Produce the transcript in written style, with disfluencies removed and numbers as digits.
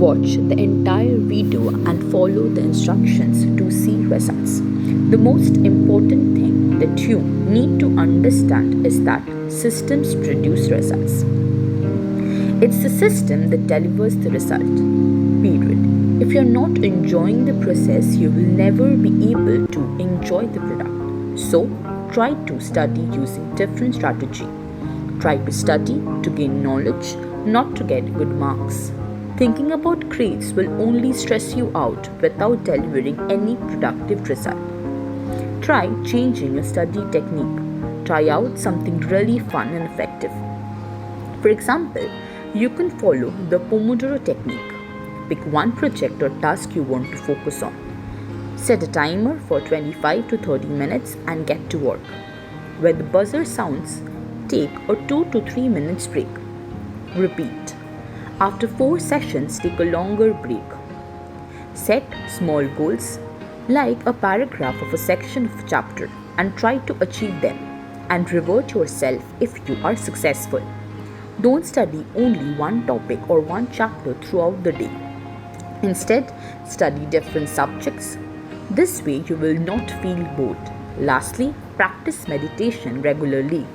Watch the entire video and follow the instructions to see results. The most important thing that you need to understand is that systems produce results. It's the system that delivers the result. Period. If you're not enjoying the process, you will never be able to enjoy the product. So, try to study using different strategy. Try to study to gain knowledge, not to get good marks. Thinking about grades will only stress you out without delivering any productive result. Try changing your study technique. Try out something really fun and effective. For example, you can follow the Pomodoro technique. Pick one project or task you want to focus on. Set a timer for 25 to 30 minutes and get to work. When the buzzer sounds, take a 2 to 3 minutes break. Repeat. After 4 sessions, take a longer break. Set small goals, like a paragraph of a section of a chapter, and try to achieve them, and reward yourself if you are successful. Don't study only one topic or one chapter throughout the day. Instead, study different subjects. This way, you will not feel bored. Lastly, practice meditation regularly.